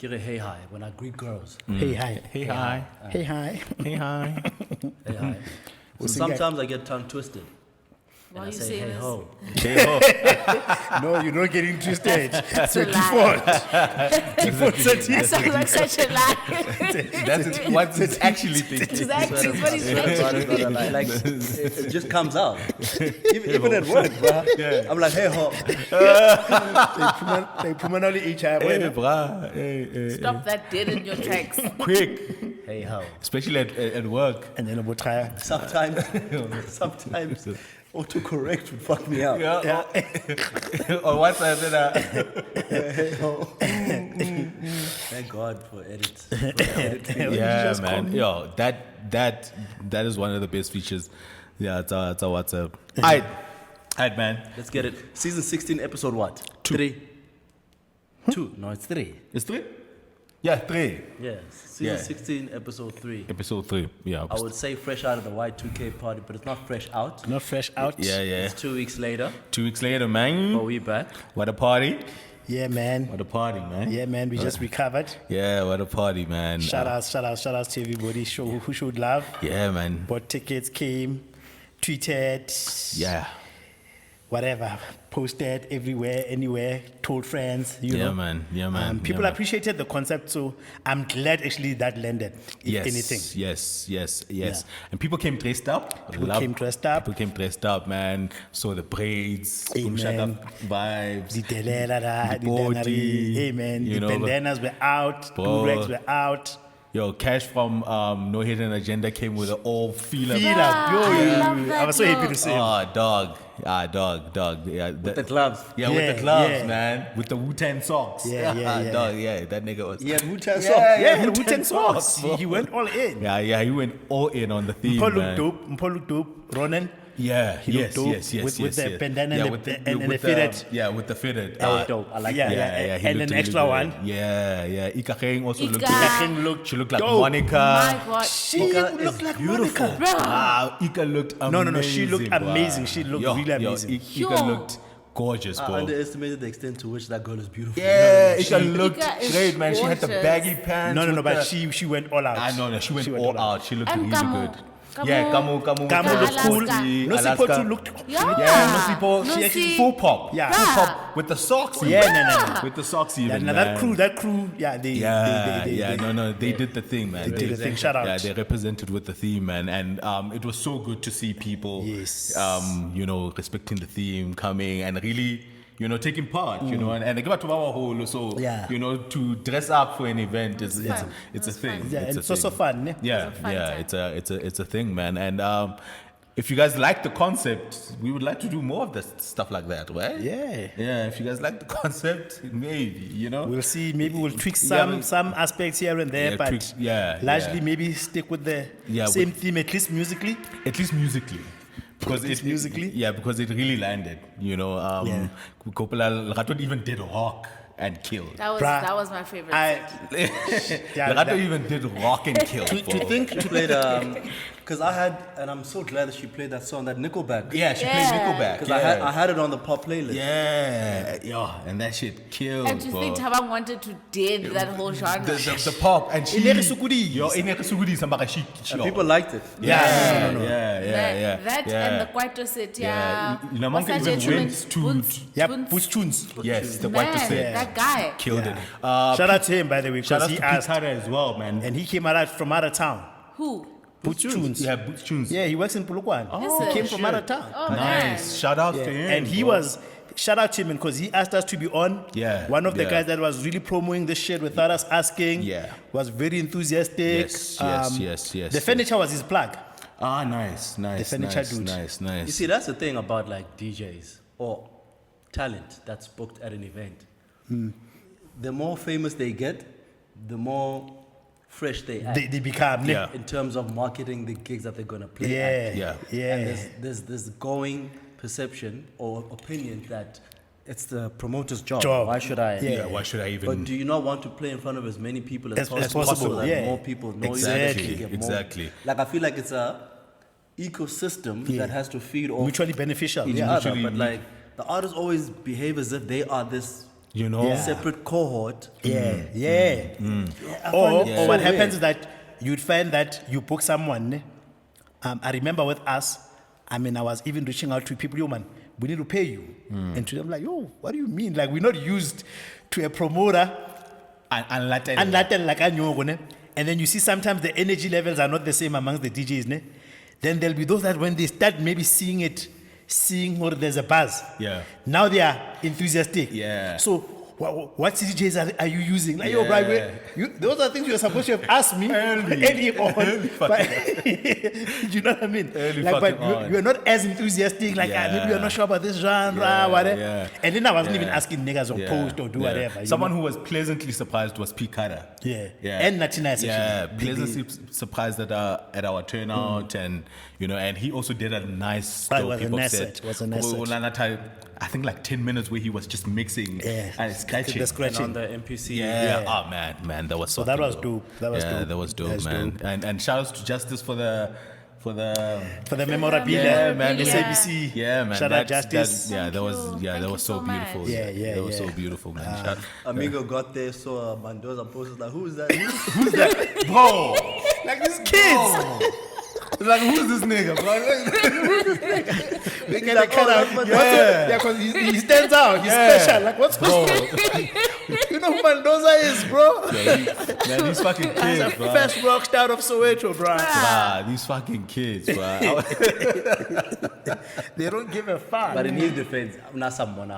Hey hi when I greet girls. Hey hi. Hey hi. Hey hi. Hey hi. Hey hi. So sometimes I get tongue twisted. Why And I you say say hey this? ho. Hey ho. No, you're not getting twisted. That's So a lie. default setting. That sounds like such a lie. That's what he's actually thinking. Exactly. It's what he's Swear to God, it's not a thinking. lie. Like it just comes out. Even at work, bro. Yeah. I'm like hey ho. They permanently each have. Hey, brah. Hey. Stop that dead in your tracks. Quick. Hey ho. Especially at work. And then we'll try. Sometimes autocorrect would fuck me out. Yeah. Or what's that? Hey ho. Thank God for edits. Yeah, just call man. me. Yo, that is one of the best features. Yeah, it's our WhatsApp. Alright, man. Let's get it. Season 16, episode what? 2. 3. 2. No, it's 3. It's 3? Yeah, 3. Yeah. Season Yeah. 16, episode 3. Episode 3. Yeah. I would say fresh out of the Y2K party, but it's not fresh out. Not fresh out. Yeah. It's 2 weeks later. 2 weeks later, man. But we back. What a party. Yeah, man. What a party, man. Yeah, man. We just recovered. Yeah, what a party, man. Shout outs to everybody who showed love. Yeah, man. Bought tickets, came, tweeted, Yeah. whatever, posted everywhere, anywhere, told friends. You know. Man. Yeah, man. People yeah, man. appreciated the concept, so I'm glad actually that landed. If anything. Yes. Yeah. And people came dressed up. People came dressed up. People came dressed up, man. Saw the braids, Amen. Umshaka vibes. The delela, The body, amen. you The know, bandanas were out, bro. the rags were out. Yo, Cash from No Hidden Agenda came with an all feeler. Feel up. I love that, I was so happy yo. to see him. Dog. Dog. Yeah, The gloves. yeah, with Yeah, the gloves, yeah. man. With the Wu-Tang socks. Yeah. Dog, yeah, that nigga was. Yeah, Wu-Tang Yeah, socks. Yeah, Wu-Tang Wu-Tang socks. socks, He went all in. Yeah, he went all in on the theme, Mpo man. looked dope. Ronan. Yeah, He looked dope with the bandana and the fitted. Yeah, with the fitted. That was dope. I like Yeah, that. yeah. he And looked an really extra good. one. Yeah. Ika Kheng also looked Ika. good. She looked like Dope. Monica. My God. She Ika looked is like beautiful. Monica. Bruh. Ika looked amazing. No, she looked bruh. amazing. She looked really amazing. Ika Yo. looked gorgeous, I bro. underestimated the extent to which that girl is beautiful. Yeah, Ika looked Ika is great, man. She had the gorgeous. baggy pants. No, with but the- she went all out. I know, she went all out. She looked And really Kamu. good. Kamu. Yeah, Kamu. Kamu looked cool. Alaska. No Alaska. Sipo too looked. Yeah. Yeah, no people. No She actually see. full pop. Yeah. Full Yeah. pop with the socks. Yeah, even. no. With the socks even. Yeah, now man. that crew, yeah, they They did the thing, man. They did the thing. Shout out. Yeah, they represented with the theme, man, and it was so good to see people, Yes. respecting the theme, coming and really, taking part, and they give to our whole, so Yeah. to dress up for an event is fun. it's a It's thing. fun. Yeah, and a it's also thing. fun. Ne? Yeah, It's a fun yeah, time. it's a thing, man, and if you guys like the concept, we would like to do more of this stuff like that, right? Yeah. If you guys like the concept, maybe, We'll see. Maybe we'll tweak Yeah, some aspects here and there, Yeah, but tweak- yeah, largely yeah. maybe stick with the Yeah, same theme, at least musically. At least musically. Because least musically? Yeah, because it really landed, Yeah. Lerato even did rock and killed. That was my favorite. Lerato even did rock and kill. To think she played, because and I'm so glad that she played that song, that Nickelback. Yeah, she Yeah. played Nickelback. Because Yeah. I had it on the pop playlist. Yeah, and that shit killed, And to bro. think Tabang wanted to dead that whole genre. The pop and she. Ineke Sukudi. Yo, Ineke Sukudi, somebody she. And people liked it. Yeah. That and the Kwaito set, yeah. Lamonke What's that even gentleman? went to. Bunz- Yeah, Bunz- Bush Tunes. Yes, the Man, white to say. that guy. Killed it. Shout out to him, by the way, Shout because out he to asked, Pitara as well, man. and he came from out of town. Who? Bush Tunes. Yeah, Boots Tunes. Yeah, he works in Pulukwan. Is He it? came from out of town. Oh, Nice. man. Shout out Yeah. to him. And he bro. was, shout out to him because he asked us to be on. Yeah, One of the yeah. guys that was really promoting this shit without us asking. Yeah. Was very enthusiastic. Yes. The furniture was his plug. Ah, nice. The furniture dude. Nice. You see, that's the thing about like DJs or talent that's booked at an event. The more famous they get, the more fresh they act They become. Yeah. in terms of marketing the gigs that they're going to play Yeah. at. Yeah. And there's this going perception or opinion that it's the promoter's job. Job. Why should I? Yeah. Yeah, why should I even? But do you not want to play in front of as many people as, As possible, possible, so that yeah. more people know Exactly, you? Get more- exactly. Like I feel like it's a ecosystem Yeah. that has to feed off Mutually beneficial. each Yeah. other. Mutually- But like The artists always behave as if they are this You know? Yeah. separate cohort. Yeah. I Or, find it or so what weird. happens is that you'd find that you book someone. I remember with us, I mean, I was even reaching out to people, yo, man, we need to pay you. And to them, like, yo, what do you mean? Like, we're not used to a promoter. And Latin. And Latin like Anyogo, ne? And then you see sometimes the energy levels are not the same amongst the DJs. Ne? Then there'll be those that when they start maybe seeing or there's a buzz. Yeah. Now they are enthusiastic. Yeah. So what CDJs are you using? Like, yo, bro, those are things you're supposed to have asked me early on. But, you know what I mean? Early Like, but fucking on. you're not as enthusiastic. Like, maybe you're not sure about this genre, Yeah, whatever. yeah. And then I wasn't even asking niggas or Yeah, post or do yeah. whatever. you Someone know? who was pleasantly surprised was P. Carter. Yeah. Yeah. And Natina is Yeah, actually- pleasantly surprised at our turnout, and and he also did a nice Oh, it dope was a hip-hop nice set. set, it was a nice set. I think like 10 minutes where he was just mixing Yeah. and scratching. The And scratching. on the MPC. Yeah. Oh man, that was so. that was fucking dope. That was yeah, dope. that was dope, That's man. dope. And shout outs to Justice for the For the memorabilia. Yeah, man. SABC. yeah, man. Shout out That's- Justice. that Thank was you. that Thank was you so so beautiful. much. Yeah, That was yeah. so beautiful, man. Shout- Amigo got there, saw Mendoza posters like, who's that? Who's that? Bro! Like these kids. Like, who's this nigga, bro? They get kind of, yeah, because he stands out. He's Yeah. special. Like, what's Bro. you know who Mendoza is, bro? Man, these fucking He's kids, a bro. first rock star of Soweto, bro. These fucking kids, bro. They don't give a fuck. But in his defense, not someone.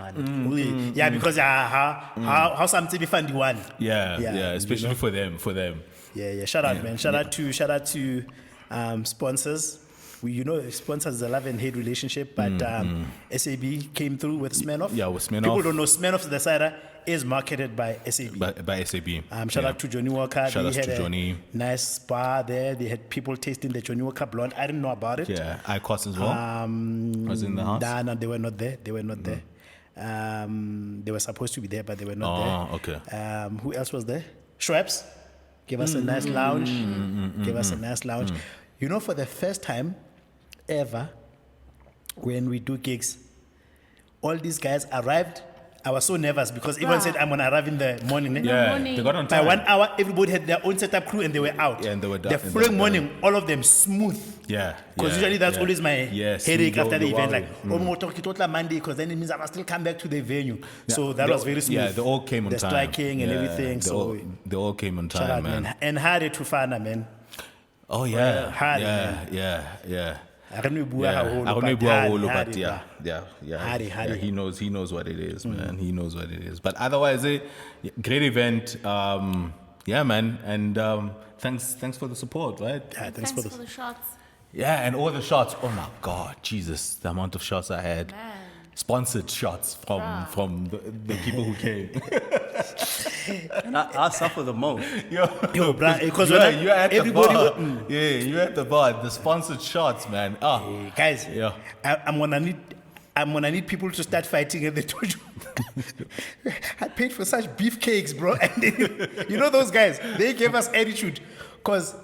Really? Yeah, because how something be fun one. Yeah, Yeah, yeah, you especially know. for them. Yeah. Shout out, man. Shout out to sponsors. Sponsors is a love and hate relationship, but SAB came through with Smirnoff. Yeah, with Smirnoff. People don't know Smirnoff the cider is marketed by SAB. By SAB. Shout Yeah. out to Johnny Walker. Shout They outs had to a Johnny. nice bar there. They had people tasting the Johnny Walker blonde. I didn't know about it. Yeah, Icos as well. Was in the house. No, they were not there. They were not there. They were supposed to be there, but they were not Oh, there. okay. Who else was there? Schweppes. Give us a nice lounge. Give us a nice lounge. You know, for the first time ever, when we do gigs, all these guys arrived. I was so nervous because everyone said I'm gonna arrive in the morning. Eh? Yeah, morning. they got on By time. 1 hour, everybody had their own setup crew and they were out. Yeah, and they were The done- and they following were morning, all of them smooth. Yeah. Because yeah, usually that's yeah. always my Yes, headache you after go- the you event. worry. Like, oh, we'll talk it all Monday because then it means I must still come back to the venue. So Yeah, that they was all- very smooth. Yeah, they all came on the time. striking and Yeah, everything. they all came on shout time, out, man. And Harry Tufana, man. Oh yeah, Harry, yeah. I don't know Yeah, I don't know Harry, but bro. yeah. Harry. Yeah, he knows what it is, man. He knows what it is. But otherwise, great event. Yeah, man. And thanks for the support, right? Yeah, thanks Thanks for for the the shots. Yeah, and all the shots. Oh my God, Jesus, the amount of shots I had. Man. Sponsored shots from the people who came. And I suffer the most. Yo, bro, because you're when at the everybody bar. wa- Yeah, you're at the bar. The sponsored shots, man. guys, Yeah. I'm gonna need people to start fighting and they told you I paid for such beefcakes, bro. And you know those guys, they gave us attitude because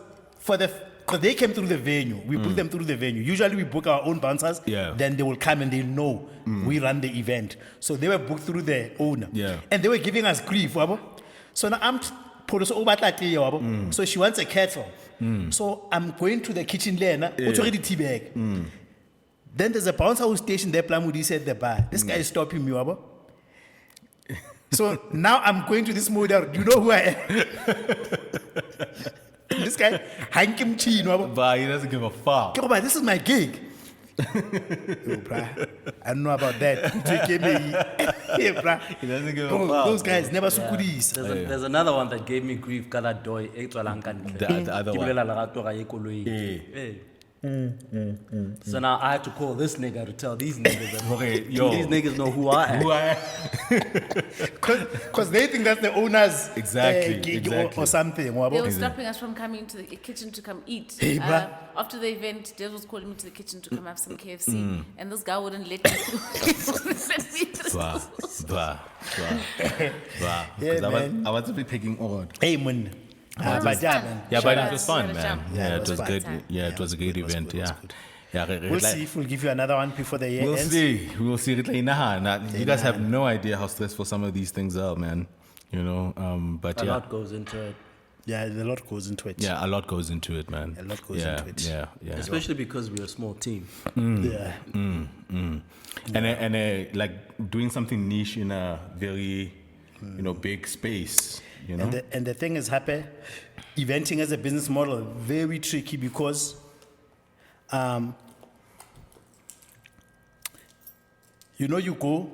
they came through the venue. We booked them through the venue. Usually we book our own bouncers. Yeah. Then they will come and they know we run the event. So they were booked through the owner. Yeah. And they were giving us grief, wabo. So now I'm so she wants a kettle. So I'm going to the kitchen there. The tea bag. Then there's a bouncer who's stationed there, Plamudi said the bar. This guy is stopping me, wabo. So now I'm going to this model. Do you know who I am? This guy, Hankim Chi, no? But he doesn't give a fuck. Yo, but this is my gig. Yo, bruh, I don't know about that. Yeah, bruh. He doesn't give a Bro, fuck. those guys never sukudis. There's another one that gave me grief. Kala doy. The other one. So now I had to call this nigga to tell these niggas that Okay, yo. these niggas know who I am. Who I Because they think that's the owner's Exactly, gig exactly. or something. They wabo. were stopping us from coming to the kitchen to come eat. Hey, bruh. After the event, Dev was calling me to the kitchen to come have some KFC. And this guy wouldn't let me through. Bah. Yeah, man. I was to be picking on. Hey, man. It was But yeah, fun. man. Yeah, Shout but out it was to fun, the man. jump. Yeah, it it was was fun. good. Yeah, it was a good It was event. good, it was Yeah, good. Yeah, We'll see if we'll give you another one before the year We'll ends. see. We'll see. You guys have no idea how stressful some of these things are, man. You know, but A yeah. lot goes into it, Yeah, a lot goes into it. Yeah, a lot goes into it, man. A lot goes yeah, into it. Yeah. especially because we're a small team. Yeah. And like doing something niche in a very, big space, you know? And the thing is, Happy, eventing as a business model, very tricky because you go,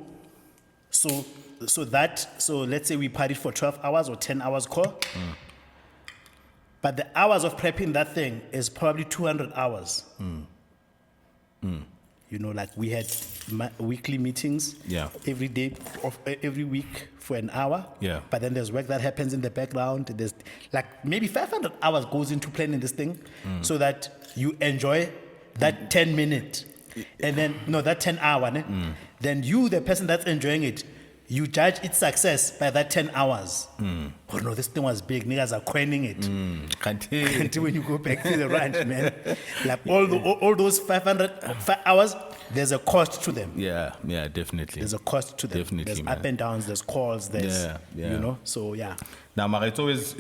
so let's say we partied for 12 hours or 10 hours core, but the hours of prepping that thing is probably 200 hours. Like we had weekly meetings every day of every week for an hour. Yeah. But then there's work that happens in the background. There's like maybe 500 hours goes into planning this thing so that you enjoy that 10 minute and then, that 10 hour. Then you, the person that's enjoying it, you judge its success by that 10 hours. Oh no, this thing was big. Niggas are coining it. Until when you go back to the ranch, man. Like all those 500 hours, there's a cost to them. Yeah, definitely. There's a cost to them. Definitely, There's man. up and downs, there's calls, there's, Yeah. so yeah. Now, Mara, it's always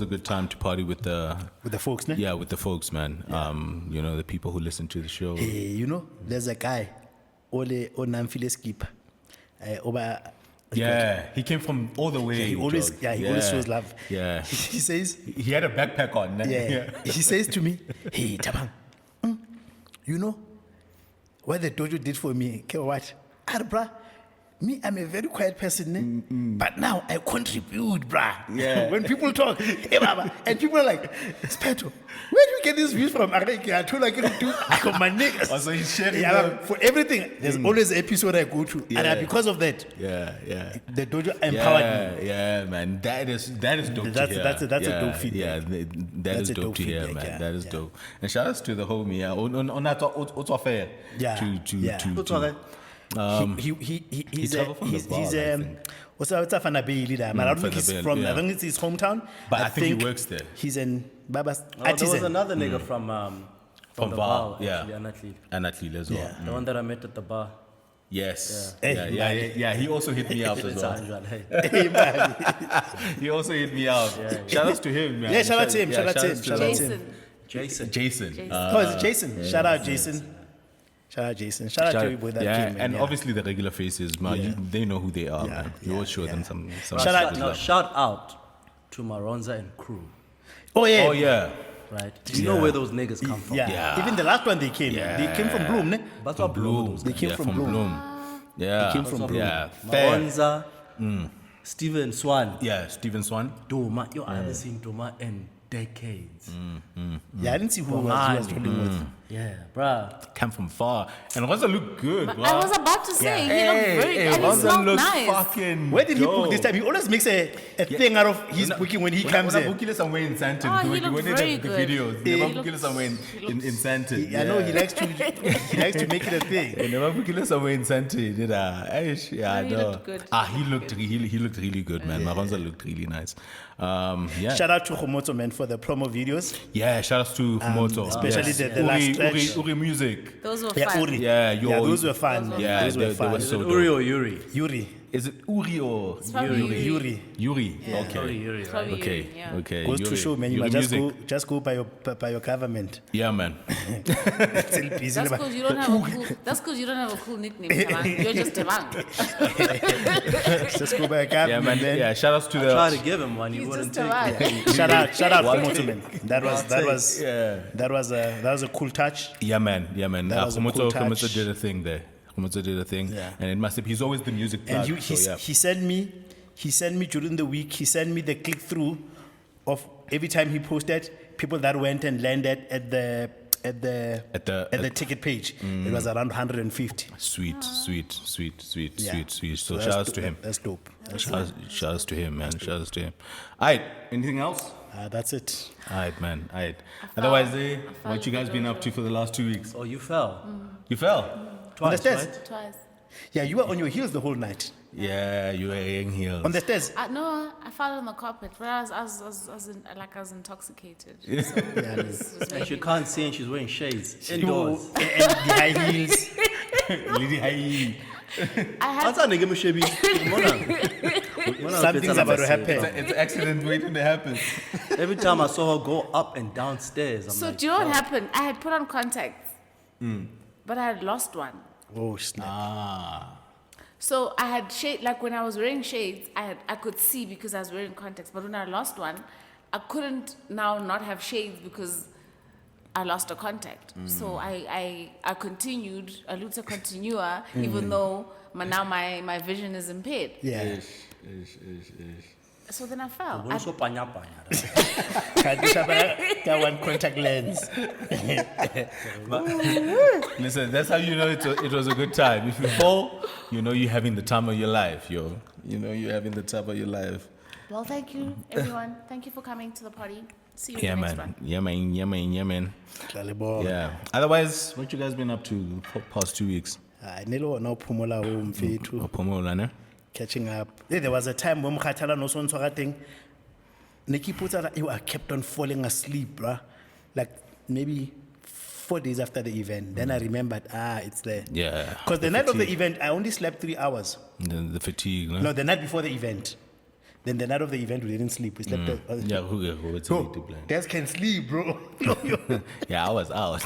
a good time to party with the Folks, ne? Yeah, with the folks, man. The people who listen to the show. Hey, there's a guy, Ole Onamfile Skip. Yeah, he came from all the way. He always shows love. Yeah. He says, He had a backpack on. yeah. He says to me, hey, Tabang, what the dojo did for me, okay, what? Bruh, me, I'm a very quiet person, but now I contribute, bruh. Yeah. When people talk, hey, Baba, and people are like, Speto, where do you get these views from? I told I couldn't do. I got my niggas. Also, he's sharing Yeah, for everything, there's always an episode I go to, Yeah. and because of that, Yeah. the dojo empowered me. Yeah, man. That is dope That's- to hear. that's a dope feedback. Yeah, that is a dope dope to hear, feedback, man. yeah, That is yeah. dope. And shout outs to the homie, yeah. On that, what's fair? Yeah, yeah. He's traveled from the bar, I think. what's that Fana Bailey there? But I don't think he's Fana from. Bailey, I yeah. think it's his hometown. But I think he works there. He's in Baba's Oh, there was artisan. another nigga from the Val, bar, yeah. actually, an athlete. And athlete as well. Yeah. The one that I met at the bar. Yes. Yeah. Yeah. He also hit me out as It's well. Anjal, hey. Hey, man. He also hit me out. Shout outs to him, man. Yeah, shout out to him. Shout out to him. outs Shout out to him. Jason. Jason. Oh, is it Jason? Shout out Jason. Shout out Jason. Shout out to everybody that came. Man. and Yeah. obviously the regular faces, man. Yeah. They know who they are, Yeah, man. You always show them some Shout out- good Now, love. shout out to Maronza and crew, Oh yeah. Oh yeah. right? Do you know where those niggas come from? Yeah. Yeah. Even the last one they came. They came from Bloom, ne? That's what Bloom. They came from Bloom. Yeah. They came from Bloom. Yeah. Fair. Maronza, Steven Swan, Yeah. Steven Swan. Doma. Yo, I haven't seen Doma in decades. Yeah, I didn't see who he was talking with. Yeah, bruh. Came from far. And Ronza looked good, bro. I was about to say, he looked very Hey, and he Ronza smelled looks nice. fucking Where did he book dope. this time? He always makes a thing out of his booking when he comes When I in. book you somewhere in Santon, Oh, he when looked they very did the good. videos, He never looked- book you somewhere in Santon. I know he likes to make it a thing. They never book you somewhere in Santon, did I? Yeah, I he know. looked good. He looked really good, man. Maronza looked really nice. Yeah. Shout out to Homoto, man, for the promo videos. Yeah, shout outs to Fumoto. especially the last stretch. Uri Music. Those were Yeah, fun. Uri. Yeah, Those were fun. Yeah, those were they fun. were so Uri dope. or Yuri? Yuri. Is it Uri or Probably Yuri. Yuri? Probably Okay. Yuri, right? Probably Okay. Yuri, yeah. Okay. Goes to Yuri. show, man, you Yuri must Music. just go by your government. Yeah, man. Still busy, That's but- because you don't have a cool. That's because you don't have a cool nickname. Tabang. You're just Tabang. Just go by your Yeah, government, man. Yeah, shout outs to Try the. to give him one, he He's wouldn't just take it. Tabang. Shout out What? Homoto, man. That was a cool touch. Yeah, man. Yeah, man. That was a cool Fumoto touch. did a thing there. Fumoto did a thing. Yeah. And it must have. He's always the music plug. And So, yeah. he sent me during the week. He sent me the click through of every time he posted people that went and landed at the ticket page. It was around 150. Sweet. Yeah. So that's shout outs to him. That's dope. Shout outs to him, man. Shout outs to him. Alright, anything else? That's it. Alright, man. Alright. Otherwise, what you guys been up to for the last 2 weeks? Oh, you fell. You fell? Twice, stairs? right? Twice. Yeah, you were on your heels the whole night. Yeah, you were wearing heels. On the stairs. No, I fell on the carpet, but I was intoxicated. So it was And she maybe- can't see and she's wearing shades You, indoors. and the high heels. Lady high. I had Answer nigga Mushebi. Something's about to happen. It's an accident waiting to happen. Every time I saw her go up and downstairs, I'm So like, do you know what "Wow." happened? I had put on contacts, but I had lost one. Oh, snap. Ah. So I had shade, like when I was wearing shades, I could see because I was wearing contacts. But when I lost one, I couldn't now not have shades because I lost a contact. So I continued, I looked to continua, even though now my vision is impaired. Yeah. So then I fell. Bona so panya panya, right? Can't you have got one contact lens? Listen, that's how you know it was a good time. If you fall, you know you're having the time of your life, yo. You know you're having the time of your life. Well, thank you, everyone. Thank you for coming to the party. See you Yeah, in the next man. one. Yeah, man. Yeah, man. Yeah, man. Tlhaleboga. Yeah. Otherwise, what you guys been up to the past 2 weeks? Hayi, nelo wona uphumula home mfethu. Opomola, ne? Catching up. There was a time when Mkhathala no son thing. Nikki put out I kept on falling asleep, bruh. Like maybe 4 days after the event. Then I remembered, it's there. Yeah. Because the night of the event, I only slept 3 hours. The fatigue, no? No, the night before the event. Then the night of the event, we didn't sleep. We slept. Yeah, who it's Bro, to blame. guys can sleep, bro. Yeah, I was out.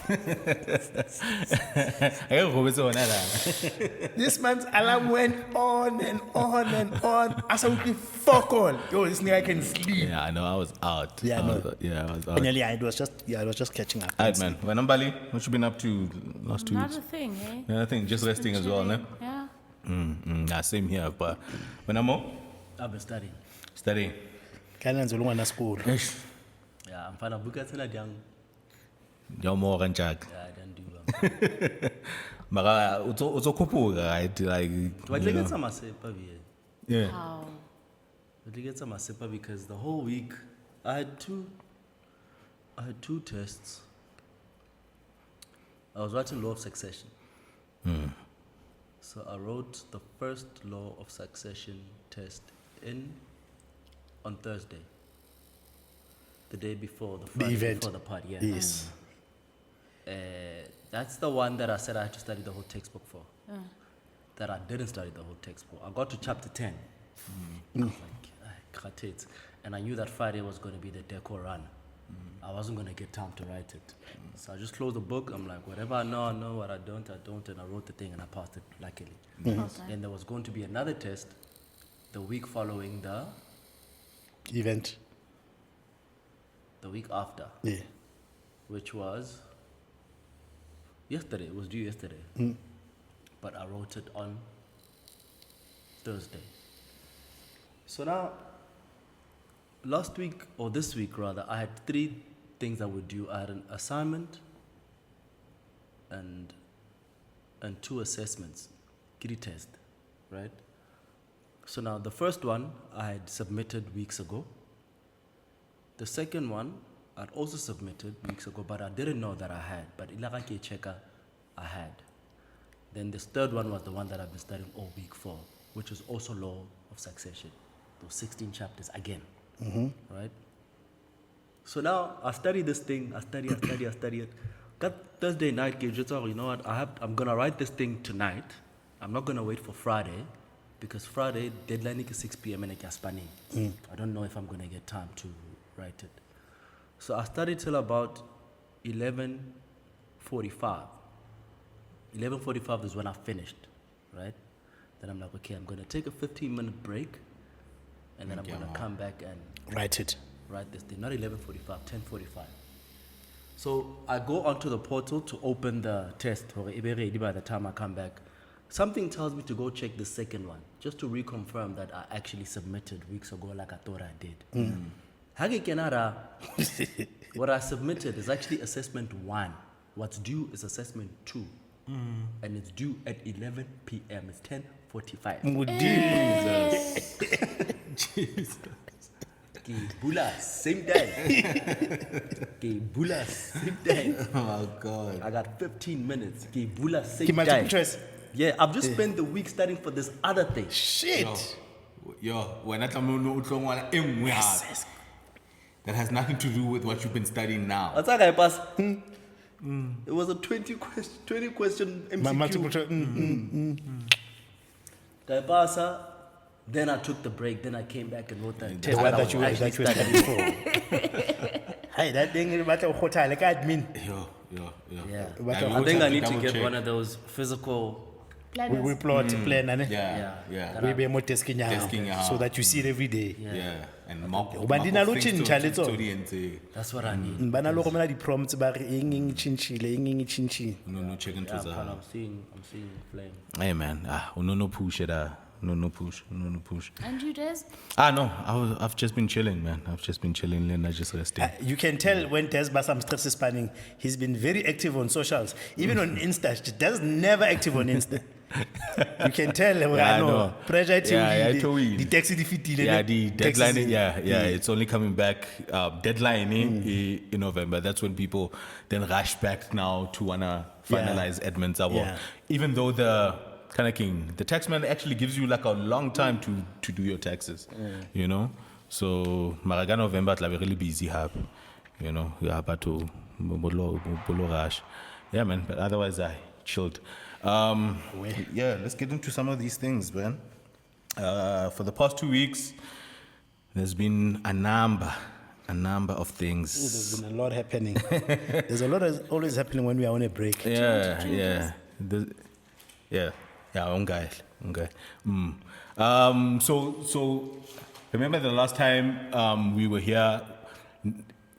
This man's alarm went on and on and on. I said, fuck all. Yo, this nigga can sleep. Yeah, I know, I was out. Yeah, I no. was, yeah, I was out. And yeah, it was just catching up. Alright, man. When I'm Bali, what you been up to last 2 Not weeks? a thing, eh? Nothing, just resting as well, no? Yeah. Nah, same here, but when I'm home, I've been studying. studying. Kananzo lungwana school. Yeah, I'm fine. Bukatela young. You're more than Jack. Yeah, I don't do well. Mara, it's a couple, right? Like, But you look know. at some sepa here. Yeah. How? But look at some sepa because the whole week I had two tests. I was writing law of succession. So I wrote the first law of succession test on Thursday, the day before the Friday event. before the party. Yeah. Yes. That's the one that I said I had to study the whole textbook for. That I didn't study the whole textbook. I got to chapter 10. I was like, "Ay, khatet." And I knew that Friday was going to be the deco run. I wasn't going to get time to write it. So I just closed the book. I'm like, whatever I know. What I don't. And I wrote the thing and I passed it, luckily. Okay. And there was going to be another test the week following the Event. week after, Yeah. which was yesterday. It was due yesterday. But I wrote it on Thursday. So now, last week, or this week rather, I had 3 things I would do. I had an assignment and 2 assessments, kitty test, right? So now the first one I had submitted weeks ago. The second one I'd also submitted weeks ago, but I didn't know that I had. But ilagake checker, I had. Then this third one was the one that I've been studying all week for, which is also law of succession. Those 16 chapters again, right? So now I study this thing. I study it. Got Thursday night, you know what? I'm gonna write this thing tonight. I'm not gonna wait for Friday, because Friday deadline is 6 p.m. and I don't know if I'm gonna get time to write it. So I studied till about 11:45. 11:45 is when I finished, right? Then I'm like, okay, I'm gonna take a 15-minute break, and then I'm gonna come back and Write it. write this thing. Not 11:45, 10:45. So I go onto the portal to open the test. It'll be ready by the time I come back. Something tells me to go check the second one, just to reconfirm that I actually submitted weeks ago like I thought I did. Hage kenara, what I submitted is actually assessment 1. What's due is assessment 2. And it's due at 11 p.m. It's 10:45. Jesus. Bula, same time. Bula, same time. Oh, God. I got 15 minutes. Bula, same Keep my time. interest. Yeah, I've just spent the week studying for this other thing. Shit. Yo, when I tell you Yes. that has nothing to do with what you've been studying now. That's how I pass. It was a 20 question MCQ. Multiple choice. I pass, then I took the break. Then I came back and wrote that test. The one I that was you were actually studying for. Hey, that thing is about a hotel, like admin. Yo. Yeah. But I think I need to double get check. one of those physical. We plot plan, and Yeah. we be more testing Testing, so that you see it every day. Yeah. And mock Ubandina lo tshintsha le tsona. That's what I need. Bana lo romela di prompts ba re eng chinchile. No check into Yeah, that. I'm seeing flame. Hey man, no push it. No push. And you, Des? No, I've just been chilling, man. I've just been chilling and I just resting. You can tell when Des Basam stress is spanning, he's been very active on socials. Even on Insta, Des never active on Insta. You can tell Yeah, I know. pressure Yeah, the taxi defeat. Yeah, the deadline. It's only coming back. Deadline in November. That's when people then rush back now to wanna finalize Edmonds Award. Yeah. Even though the taxman actually gives you like a long time to do your taxes. You know, so Maraga November like really busy you know, but to bolo rush. Yeah, man. But otherwise, I chilled. Yeah, let's get into some of these things, man. For the past 2 weeks, there's been a number of things. There's been a lot happening. There's a lot always happening when we are on a break. Yeah. On guy. So remember the last time we were here,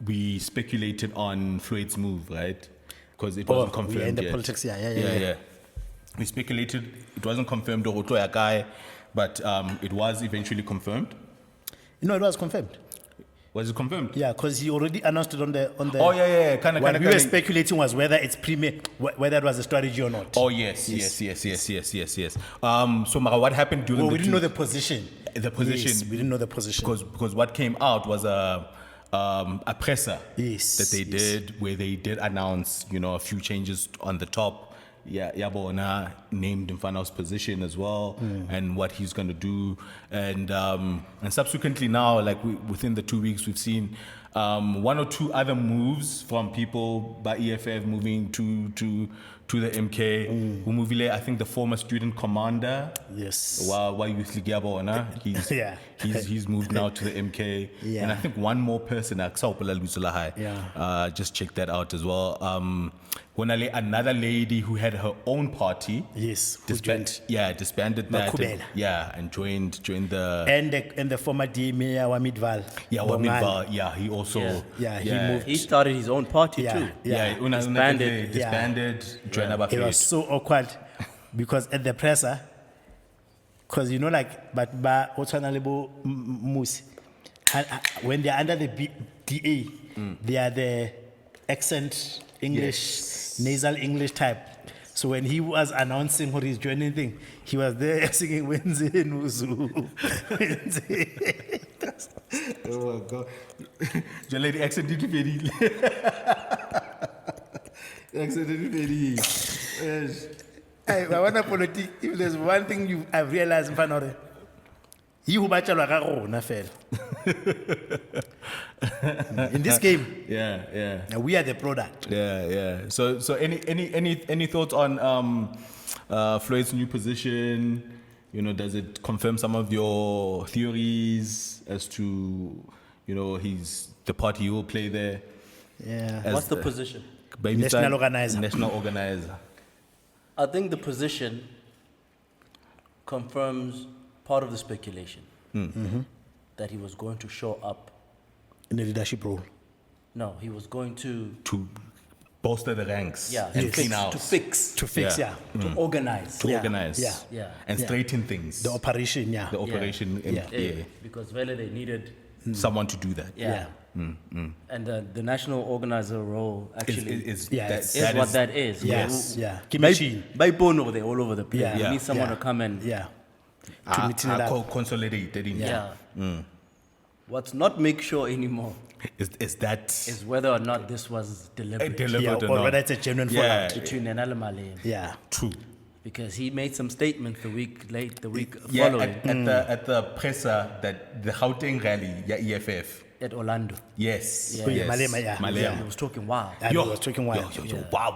we speculated on Floyd's move, right? Because it wasn't confirmed we are in the yet. politics, yeah. We speculated it wasn't confirmed Doroto guy, but it was eventually confirmed. No, it was confirmed. Was it confirmed? Yeah, because he already announced it on the. Oh yeah. What we were speculating was whether it's whether it was a strategy or not. Oh yes. So Mara, what happened during? Well, we the didn't know the position. The position. Yes, we didn't know the position. Because what came out was a presser that they Yes. did where they did announce, you know, a few changes on the top. Yeah, Yabona named Mfano's position as well and what he's going to do. And subsequently now, like within the 2 weeks, we've seen one or two other moves from people by EFF moving to the MK. Umuvile, I think the former student commander. Yes. Wa Youth League Yabona, he's moved now to the MK. Yeah. And I think one more person, just check that out as well. Another lady who had her own party. Yes. Disbanded that. Makhubela. And joined the. And the former DMA wa Midval. Midval. Yeah, he also. He moved. He started his own party too. Disbanded. Joined It was so awkward because at the presser, because you know, like, but Musi, when they're under the DA, they are the accent English, nasal English type. So when he was announcing what he's joining thing, he was there singing Wenze Nuzu. Oh my God. The lady accent did very. Hey, I want to politics. If there's one thing I've realized, Mfanore, you who bachelor rona fela. In this game, we are the product. Yeah. So any thoughts on Floyd's new position? You know, does it confirm some of your theories as to, you know, the part he will play there? Yeah. What's the position? National organizer. National organizer. I think the position confirms part of the speculation that he was going to show up. In the leadership role. No, he was going to bolster the ranks. Yeah, and to clean fix, out. To fix, to organize. To organize. Yeah. And straighten things. The operation, The operation. Because really they needed someone to do that. And the national organizer role actually is what that is. Yes. By Bono, they're all over the place. Yeah. We need someone to come and consolidate it. What's not make sure anymore is whether or not this was deliberate delivered or whether it's a genuine fallout. between an Alamale. Yeah. True. Because he made some statements the week Yeah, following at the presser that the Gauteng rally, yeah, EFF. at Orlando. Yes. Yeah. yes. Malema, yeah. Malema. He was talking wild. I know, I was talking wild. Yo, wow.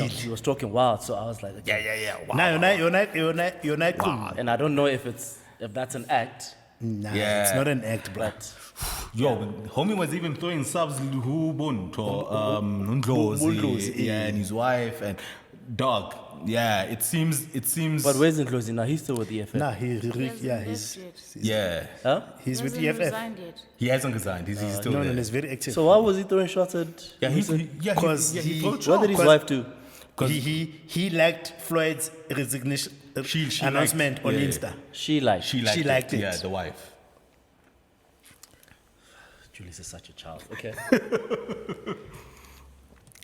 He was talking wild, so I was like, okay. Yeah. Wow. Now, you're not cool. And I don't know if that's an act, Nah, Yeah. it's not an act, bro. but Yo, homie was even throwing subs who won to Ndlozi, Ndlozi, yeah, and his wife and dog. Yeah, it seems. but where's Ndlozi now? He's still with the EFF. Nah, He hasn't he's left yet. yeah. Huh? he's with He EFF. hasn't resigned yet. He hasn't resigned. He's still No, there. he's very active. So why was he throwing shots at? Yeah, Because he he- throws What did his Because- wife do? he liked Floyd's resignation She announcement liked- on yeah. Insta. She liked. She liked, liked it. Yeah, the wife. Julius is such a child. Okay.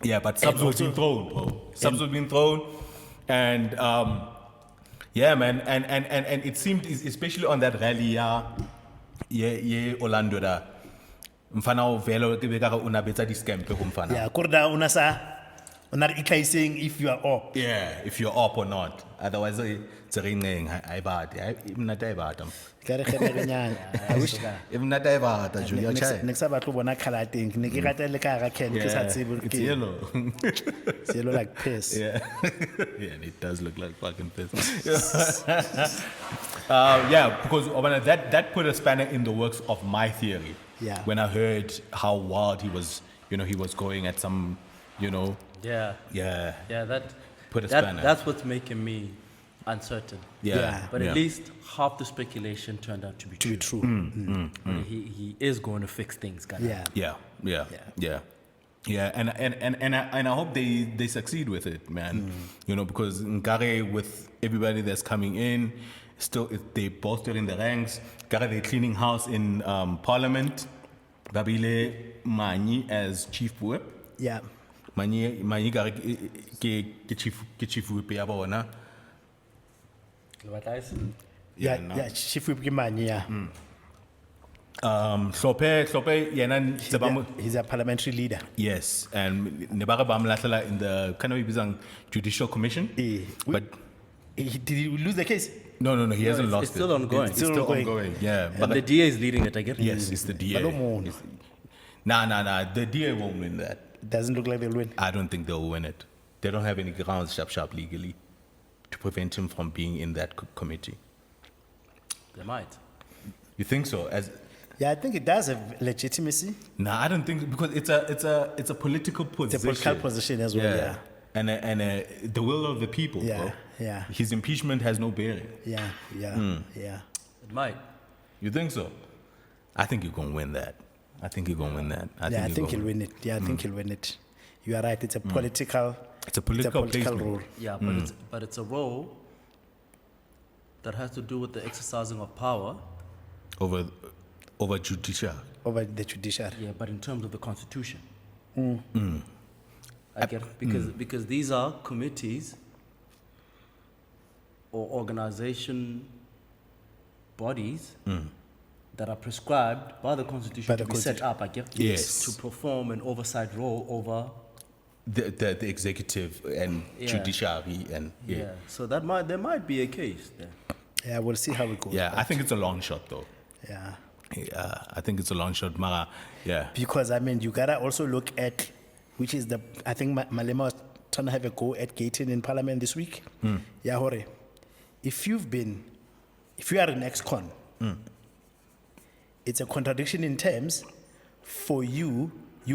Yeah, but subs was being thrown, bro. Subs was being thrown, and yeah, man, and it seemed, especially on that rally, yeah, Orlando da. Mfana velo ke beka una betsa di scam pe kumfana. Yeah, korda una saying if you are up. Yeah, if you're up or not. Otherwise, it's a ringing. I bad. I'm not a bad. Kare kgene re nyana. I wish I'm not a bad. Julia Chai. next time I tlo bona color thing. Ne ke rata le ka ga Ken ke sa Yeah, tsebe it's ke. yellow. It's yellow like piss. Yeah, yeah, and it does look like fucking piss. Yeah, because that put a spanner in the works of my theory. Yeah. When I heard how wild he was going at some, Yeah. yeah, That. Put a spanner. That's what's making me uncertain. yeah, Yeah. But at least half the speculation turned out to be To be true. He is going to fix things, guys. Yeah. Yeah, and I hope they succeed with it, man. Because Nkare, with everybody that's coming in, still they bolstered in the ranks. Nkare, they're cleaning house in Parliament. Babile Mani as chief whip. Yeah. Mani Nkare ke chief whip ya bona. Yeah, no. yeah, Chief Whip Kimani, yeah. Hlophe yena tseba He's a parliamentary leader. yes, and nebare ba mlatlela in the kind of ibizang judicial commission. But Did he lose the case? no, he hasn't it's lost it. still ongoing. It's still ongoing. Yeah, And the DA is leading it, I guess. yes, it's the DA. Balomono. It's- Nah. The DA won't win that. Doesn't look like they'll win. I don't think they'll win it. They don't have any grounds sharp legally to prevent him from being in that committee. They might. You think so? Yeah, I think it does have legitimacy. Nah, I don't think, because it's a political It's position. a political position as well, yeah. And the will of the people. Yeah, bro. yeah. His impeachment has no bearing. Yeah. It might. You think so? I think you're gonna win that. I think he'll win it. Yeah, I think he'll win it. You are right. It's a political. It's a political placement. role. Yeah, but it's a role that has to do with the exercising of power. over judicial. Over the judiciary. Yeah, but in terms of the Constitution. I get it. Because these are committees or organization bodies that are prescribed by the Constitution By the to be set up, I guess, Yes. to perform an oversight role over. The executive and Yeah. judiciary and Yeah. So there might be a case there. Yeah, we'll see how it goes. Yeah, I think it's a long shot though. Yeah. Yeah, I think it's a long shot, Mara. Yeah. Because, I mean, you gotta also look at, which is I think Malema was trying to have a go at gating in Parliament this week. Yeah, hore. If you are an ex-con, it's a contradiction in terms for you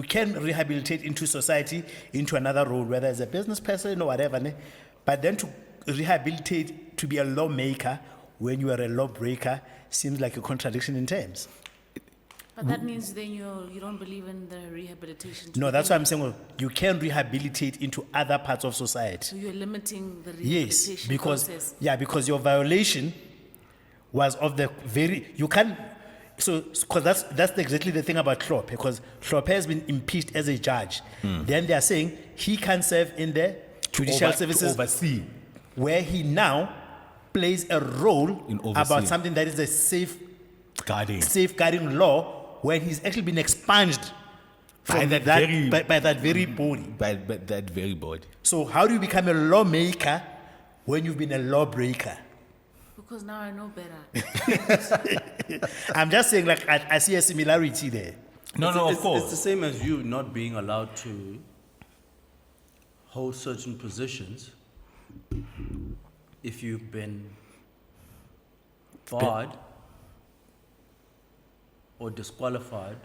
can rehabilitate into society, into another role, whether as a business person or whatever, ne? But then to rehabilitate to be a lawmaker when you are a lawbreaker seems like a contradiction in terms. But that means then you don't believe in the rehabilitation. to No, begin that's why I'm with. saying you can rehabilitate into other parts of society. So you're limiting the Yes, rehabilitation because process. because your violation was of the you can't. So, because that's exactly the thing about Klopp, because Klopp has been impeached as a judge. Then they are saying he can serve in the judicial To services oversee. where he now plays a role In about overseeing. something that is a Guarding. safeguarding law, where he's actually been expunged By from that very- by that very body. By that very body. So how do you become a lawmaker when you've been a lawbreaker? Because now I know better. I'm just saying, like, I see a similarity there. No, of It's course. the same as you not being allowed to hold certain positions if you've been barred or disqualified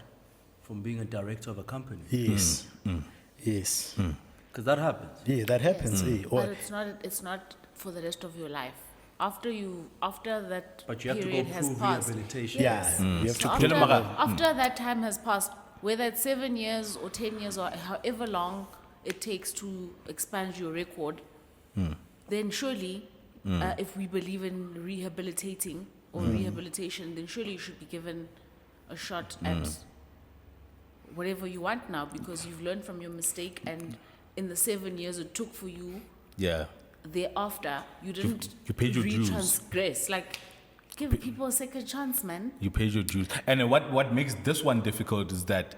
from being a director of a company. Yes. Yes. Because that happens. Yeah, that happens. eh, or- But it's not for the rest of your life. After that But you have to go period has prove passed. rehabilitation. yeah, you have to So prove after that time has passed, whether it's 7 years or 10 years or however long it takes to expand your record, then surely, if we believe in rehabilitating or rehabilitation, then surely you should be given a shot at whatever you want now, because you've learned from your mistake, and in the 7 years it took for you Yeah. thereafter, you didn't you paid your dues. retransgress. Like, give people a second chance, man. You paid your dues. And what makes this one difficult is that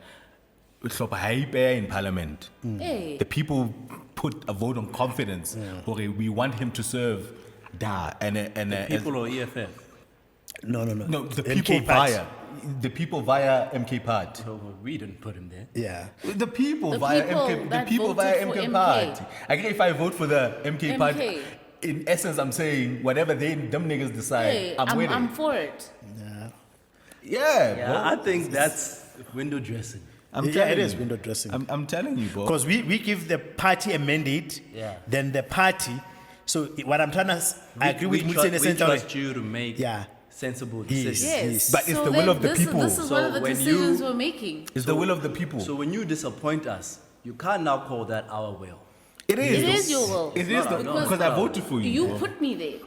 in parliament, Hey. the people put a vote on confidence. Okay, we want him to serve. And People or EFF? No. no, the MK people party. via MK Party. Oh, well, we didn't put him there. Yeah. The people The via people MK, the that people via voted for MK MK. Party. I agree if I vote for the MK Party. MK. In essence, I'm saying whatever them niggas decide, Hey, I'm with I'm it. for it. Yeah, Yeah, bro. I think that's window dressing. I'm Yeah, telling it is you. window dressing. I'm telling you, bro. Because we give the party a mandate, Yeah. then the party. So what I'm trying to, I agree with we Mutsi in the we sense trust you to make Yeah. sensible Yes. decisions. Yes. But it's So the will then of the people. This is So one of the when decisions you- we're making. It's the will of the people. So when you disappoint us, you can't now call that our will. it is. It is your will. It is No, the, no, because I voted for you. You bro. put me there.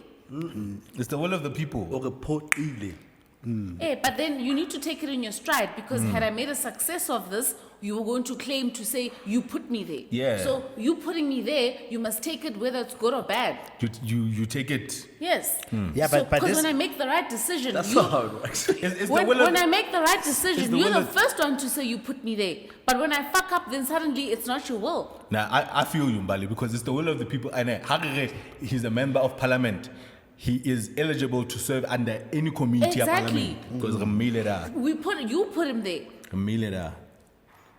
It's the will of the people. Or reportedly. Hey, but then you need to take it in your stride, because had I made a success of this, you were going to claim to say you put me there. Yeah. So you putting me there, you must take it whether it's good or bad. You take it. Yes. Yeah, So, but because this, when I make the right decision, That's you, not how it works. It's the when, will of when I make the right decision, the you're will the of- first one to say you put me there. But when I fuck up, then suddenly it's not your will. Now, I feel you, Mbali, because it's the will of the people. And Harare, he's a member of parliament. He is eligible to serve under any committee of Exactly. parliament. Because You put him there.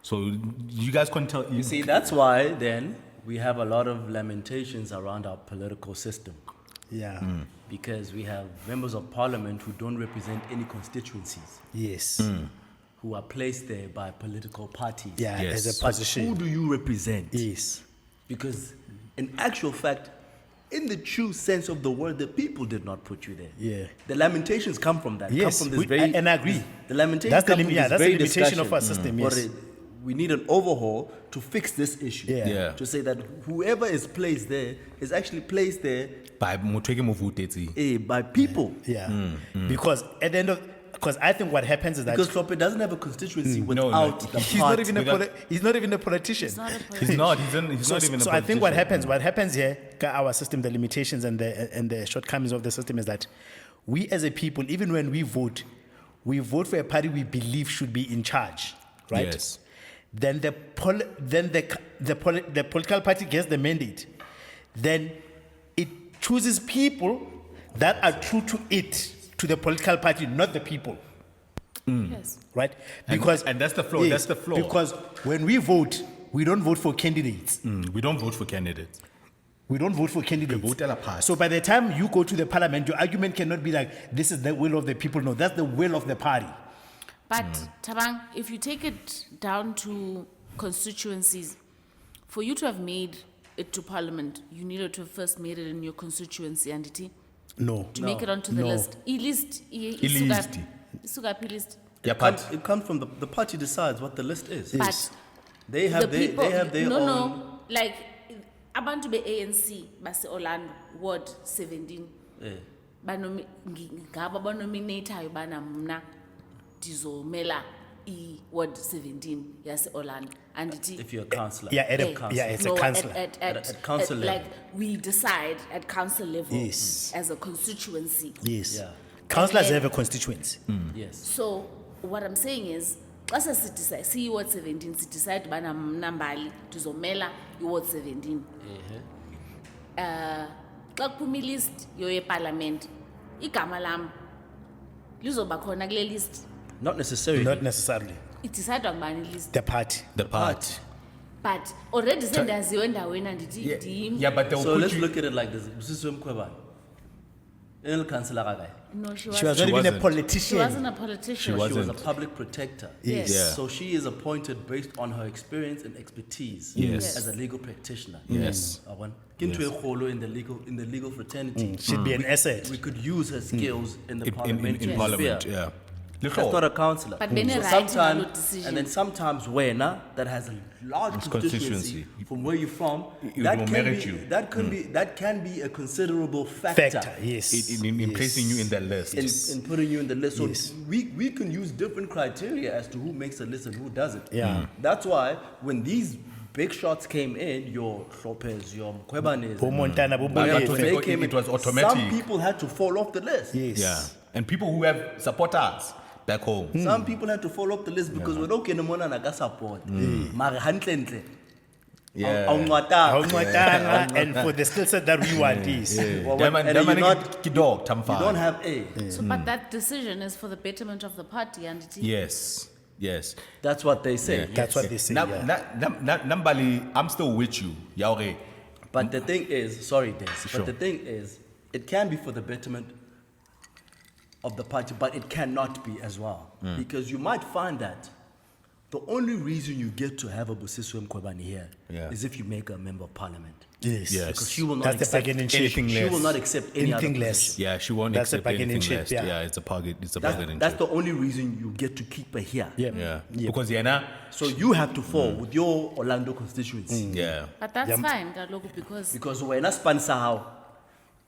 So you guys can't tell. You see, that's why then we have a lot of lamentations around our political system. yeah, Because we have members of parliament who don't represent any constituencies, yes, who are placed there by political parties. yeah, Yes. as a But position. who do you represent? Yes, Because in actual fact, in the true sense of the word, the people did not put you there. Yeah. The lamentations come from that. Yes, come from this we- very, and I agree. The lamentations That's the come lim- from yeah, this that's the very limitation of discussion. our system, yes. Or we need an overhaul to fix this issue. Yeah. Yeah. To say that whoever is placed there is actually placed there By Mutwege Muvuteti. by people. yeah, because at the end of, because I think what happens is that Because Kloppe doesn't have a constituency No, without no, the he's party. not even he's not even a politician. It's not a He's politician. not. He's not even a So I think what politician. happens here, our system, the limitations and the shortcomings of the system is that we as a people, even when we vote for a party we believe should be in charge, right? Yes. Then the political party gets the mandate. Then it chooses people that are true to it, to the political party, not the people. Yes. Right? And that's the flaw, that's the flaw. Because when we vote, we don't vote for candidates. We don't vote for candidates. We don't vote for candidates. vote at a party. So by the time you go to the parliament, your argument cannot be like, this is the will of the people. No, that's the will of the party. But Tabang, if you take it down to constituencies, for you to have made it to parliament, you needed to have first made it in your constituency entity No. to make it onto the No. list. List. List. Yeah, It comes from the party decides what the list is. Yes. But They have the people, they have their own. no, like abantu be ANC base Orlando Ward 17 Eh. ngaba banominator bana mna ndizomela I Ward 17 yase Orlando and If you're a councillor. Yeah, at a, Eh, yeah, it's no, a councillor. At council level. like we decide at council level Yes. as a constituency. Yes. Yeah. Councillors And then- have a constituency. Yes. So what I'm saying is, xa sesidecide siyi-ward 17 sidecide ubana mna Mbali ndizomela i-ward 17 xa kuphuma ilist yoyepalamente igama lam lizoba khona kule list Not necessarily. Not necessarily. idicayidwa ngubani ilist The party. The party. but already sendaziwe endaweni andithi ndim Yeah, but they will So put let's you. look at it like this. Busiswe Mkhwebane. El councillor Gagai. no she She was wasn't. not even a wasn't. She politician. wasn't a politician. She She was a wasn't. public protector. Yes. Yeah. So she is appointed based on her experience and expertise Yes. as a legal practitioner. Yes. Into a kholo in the legal fraternity. She'd be an asset. We could use her skills in the In parliamentary Parliament, sphere. yeah. That's not a councillor. But bene So right sometimes, nalo decision. and then sometimes wena that has a large constituency Constituency. from where you're from, It that will can merit be, you. that can be a considerable factor. Factor, yes. In Yes. placing you in that list. In putting you in the list. So Yes. we can use different criteria as to who makes a list and who doesn't. Yeah. That's why when these big shots came in, your Lopez, your Mkhwebanes, Bo Montana, Bo when Molefe. they came It in, was automatic. some people had to fall off the list. Yes. Yeah. And people who have supporters back home. Some people had to fall off the list because we're okay no more na support. Mara hantle ntle. Yeah. Awunqwatanga, and for the skill set that we want, yes. Well, That man- and that you're man not- ki dog, You tamfa. don't have A. So, but that decision is for the betterment of the party, and it Yes. Yes. That's what they say. Yeah. That's what they say. Yeah. Nambali, I'm still with you. Yaure. But the thing is, sorry, Des, Sure. but the thing is, it can be for the betterment of the party, but it cannot be as well. Because you might find that the only reason you get to have a Busiswe Mkhwebane here Yeah. is if you make a member of parliament. Yes. Yes. Because she will not That's the accept bargaining chip. anything She less. will not accept any Anything other less. position. Yeah, she won't That's the accept bargaining anything chip, less. yeah. Yeah, it's a bargaining That's chip. the only reason you get to keep her here. Yeah. Yeah. Yeah. Because Yana, So you have to fall with your Orlando constituency. yeah. But that's Yeah. fine, Kaloku, because Because when I sponsor how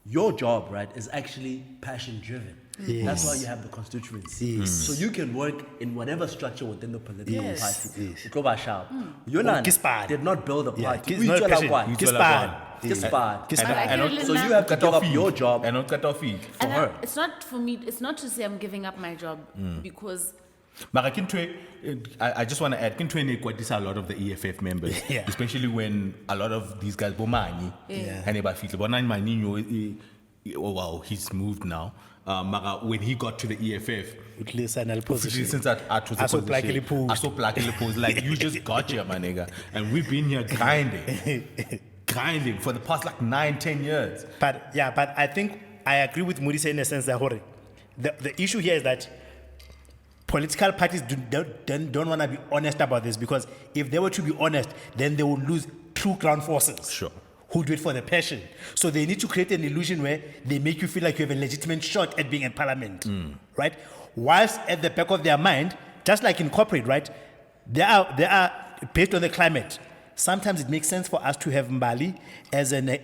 your job, right, is actually passion driven. That's why you have the constituency. Yes. So you can work in whatever structure within the political Yes. party. Yes. Ukoba Sharp. Yonan Kispad. did not build a Yeah. party. It's not Uitswela passion. kwa. Kispad. Kispad. Kispad. But I And can So learn you have to cut give off up your job and not cut off it. for and her. it's not for me, it's not to say I'm giving up my job because Mara Kintwe, I just want to add, Kintwe Nekwatisa a lot of the EFF members, Yeah. especially when a lot of these guys, Bomani, Yeah. and Ebafitli, Bonan Maninho, oh wow, he's moved now. Mara, when he got to the EFF, At least an position. since I was I saw plaquely posed. I saw plaquely posed, like you just got here, my nigga. And we've been here grinding for the past like 9-10 years. But yeah, but I think I agree with Mudisa in the sense that Hore, the issue here is that political parties don't want to be honest about this, because if they were to be honest, then they would lose true ground forces. Sure. Who do it for the passion. So they need to create an illusion where they make you feel like you have a legitimate shot at being in parliament, right? Whilst at the back of their mind, just like in corporate, right? They are based on the climate. Sometimes it makes sense for us to have Mbali as an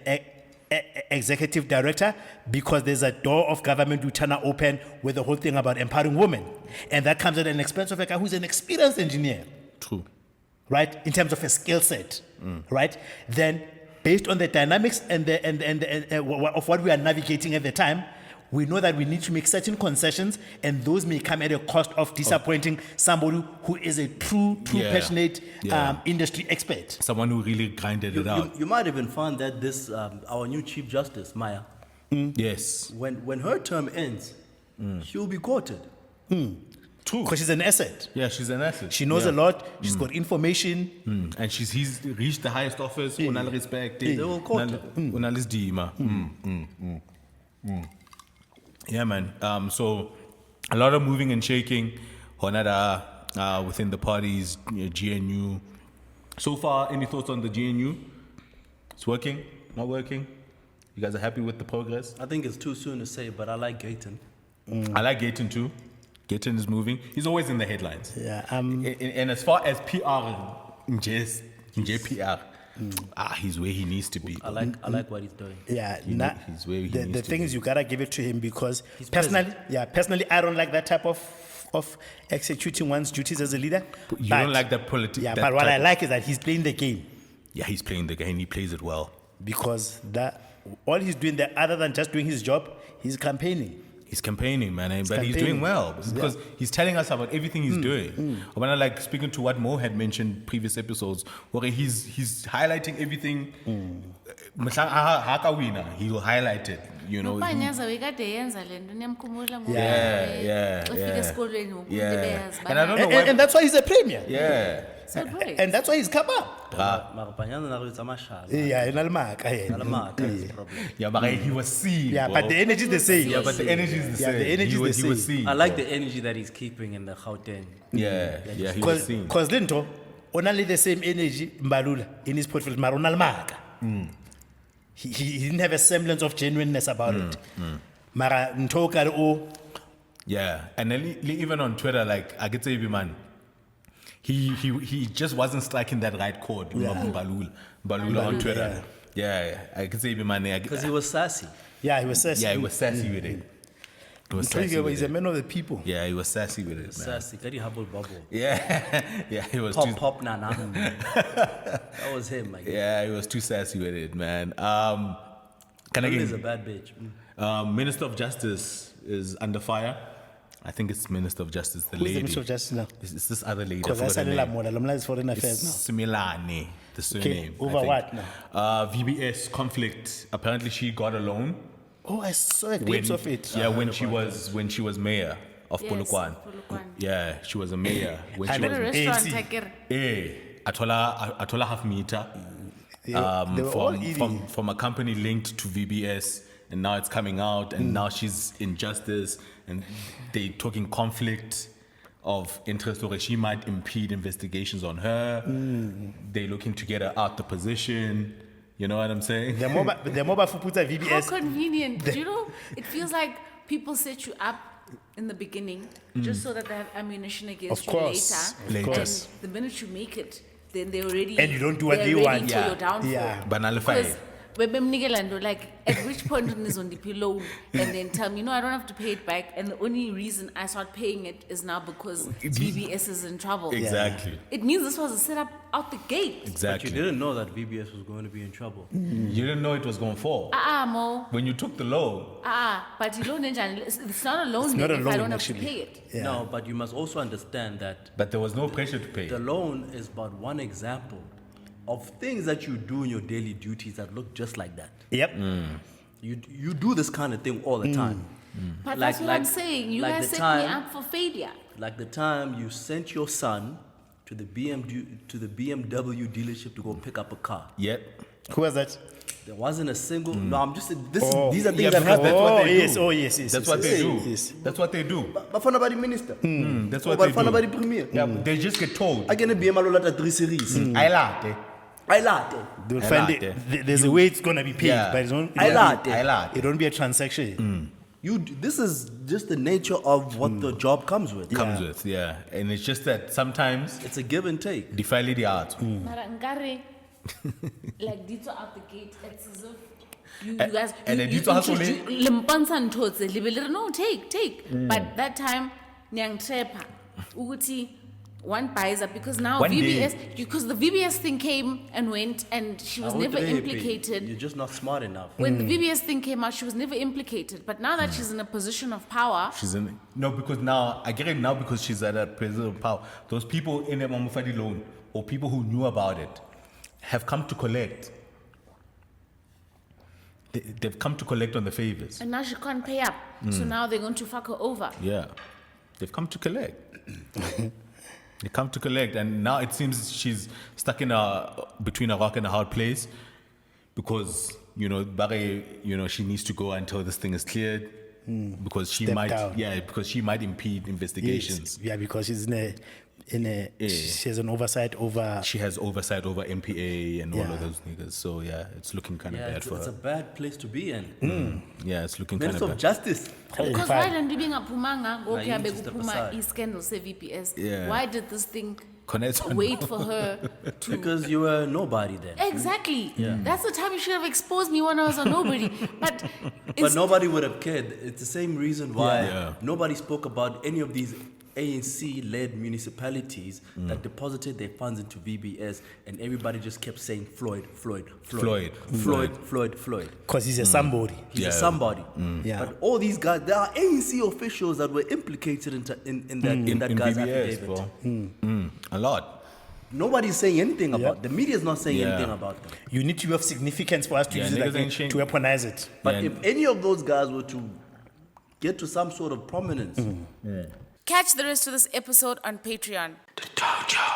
executive director, because there's a door of government we turn open with the whole thing about empowering women. And that comes at an expense of a guy who's an experienced engineer, True. right? In terms of a skill set, right? Then, based on the dynamics and of what we are navigating at the time, we know that we need to make certain concessions, and those may come at a cost of disappointing somebody who is a true Yeah. passionate Yeah. industry expert. Someone who really grinded it out. You might even find that this our new Chief Justice, Maya, Yes. when her term ends, she'll be quoted. True. Because she's an asset. Yeah, she's an asset. She knows Yeah. a lot. She's got information. And he's reached the highest office. Unal respect. They will quote her. Unal is dima. Yeah, man. So a lot of moving and shaking. Honada within the parties, GNU. So far, any thoughts on the GNU? It's working? Not working? You guys are happy with the progress? I think it's too soon to say, but I like Gayton. I like Gayton too. Gayton is moving. He's always in the headlines. Yeah. And as far as PR, just JPR, he's where he needs to be. I like what he's doing. Yeah, he's where he the needs to thing be. is, you gotta give it to him, because He's personally, I don't like that type of executing one's duties as a leader. You don't like that politics. Yeah, but what I like is that he's playing the game, Yeah, he's playing the game. He plays it well. because that all he's doing there, other than just doing his job, he's campaigning. He's campaigning, man, but he's doing campaigning. well because he's telling us about everything he's doing. When I like speaking to what Mo had mentioned previous episodes, where he's highlighting everything. He will highlight it, you know. Upanyaza bekade yenza lento niyamkhumula ngoba Yeah. ufika esikolweni ngokuthi Yeah, beyazi and I don't know And why. that's why he's a premier. Yeah, so great. And that's why he's come up. Mara Panyaza na go etsa mashala. Yeah, in Almaka. Nala matha is the problem. yeah, but he was seen. Yeah, bro. but the energy is the same. Yeah, but the energy is the Yeah, same. the energy he is was, the he was same. seen. I like the energy that he's keeping in the Gauteng. Yeah, he was seen. Because Linto, only the same energy Mbalula in his portfolio, Marunal Maka. He didn't have a semblance of genuineness about it. Mara Ntoka o Yeah, and then even on Twitter, like I could say, man, he just wasn't striking that right chord. Yeah. Balula on Twitter. yeah. Yeah, I could say, man, Because he was sassy. Yeah, he was sassy. yeah, he was sassy with it. He was sassy with He's a it. man of the people. Yeah, he was sassy with it, man. Sassy. Kadi hubble bubble. Yeah, yeah, he was Pop too. pop na na. That was him. Like, Yeah, he was too sassy with it, man. Can I He's get a bad bitch. Minister of Justice is under fire. I think it's Minister of Justice, the Who's lady. the Minister of Justice now? It's this other lady. I Because I forgot her said name. Lamora, Lamla is foreign affairs now. It's Similane, the surname. I over think. what now? VBS conflict. Apparently, she got a loan Oh, I saw a glimpse of it. Yeah, when she was mayor of Yes, Polokwane. Polokwane. Yeah, she was a mayor when she And At a was. restaurant, AC. akere. Atola half meter. They were all eating. From a company linked to VBS, and now it's coming out, and now she's in justice, and they talking conflict of interest, or she might impede investigations on her. They're looking to get her out the position. You know what I'm saying? The mobile Fuputa How VBS. convenient. Do you know, it feels like people set you up in the beginning just so that they have ammunition against Of you course, later. of course. And the minute you make it, then they're already... And you don't do what they're they ready want. for Yeah. your downfall. Yeah. Banalify. Because like, at which point is on the pillow and then tell me, no, I don't have to pay it back. And the only reason I start paying it is now because VBS is in trouble. Exactly. It means this was a setup out the gate. But Exactly. you didn't know that VBS was going to be in trouble. You didn't know it was going to fall. Mo. When you took the loan, But you don't it's not a loan not then a if I loan, don't have actually. to pay it. Yeah. No, but you must also understand that but there was no pressure to pay. the loan is but one example of things that you do in your daily duties that look just like that. Yep. You do this kind of thing all the time. But Like- that's what like- I'm saying. You like guys the set me time- up for failure. Like the time you sent your son to the BMW dealership to go pick up a car. Yep. Who was that? There wasn't a single. No, I'm just. These are Yeah, things that because happen. that's what they yes. do. Oh, yes, yes. That's yes, what they yes, do. yes. That's what they do. But for nobody minister. That's what But they for do. nobody premier. Yeah, they just get told. I can be a malolata 3 series. I latte. I like it. They'll I find like it. There's a way it's going to be paid, Yeah. but it's not, I like it. I latte. it won't be a transaction. This is just the nature of what the job comes with. Comes Yeah. with, yeah. And it's just that sometimes It's a give and take. defile the art. Mara nkare, like dito out the gate, it's as if you guys and then dito hustle limpansa ntotse libele no take. But that time nyang trepa uguti one buys up because now One VBS day. because the VBS thing came and went and she was I never would say, implicated. You're just not smart enough. When the VBS thing came out, she was never implicated. But now that she's in a position of power, She's in no, because now I get it now because she's at a position of power. Those people in the Mamufadi loan or people who knew about it have come to collect. They've come to collect on the favors. and now she can't pay up. So now they're going to fuck her over. Yeah, they've come to collect. They come to collect, and now it seems she's stuck in between a rock and a hard place because Barre, she needs to go until this thing is cleared because she Step might, down. because she might impede investigations. Yes. Yeah, because she's she has an oversight over. She has oversight over MPA and all Yeah. of those niggas. So yeah, it's looking kind of Yeah, bad it's for a her. bad place to be in. Yeah, it's looking kind Minister of of bad. Justice. Because Fine. why didn't bingaphumanga Nah, you ngokuya need to step bekuphuma aside. ischandal se-VPS? Yeah. Why did this thing Connect on- wait for her to... Because you were nobody then. Exactly. That's the time you should have exposed me when I was a nobody. But But nobody would have cared. It's the same reason why Yeah. nobody spoke about any of these ANC-led municipalities that deposited their funds into VBS, and everybody just kept saying Floyd. Because he's a somebody. He's a somebody. Yeah. But all these guys, there are ANC officials that were implicated in that guy's VBS, affidavit. bro. A lot. Nobody's saying anything about the media's not saying Yeah. anything about them. You need to be of significance for us to use it niggas ain't again, to weaponize it. But Yeah. if any of those guys were to get to some sort of prominence, Catch the rest of this episode on Patreon. the dojo.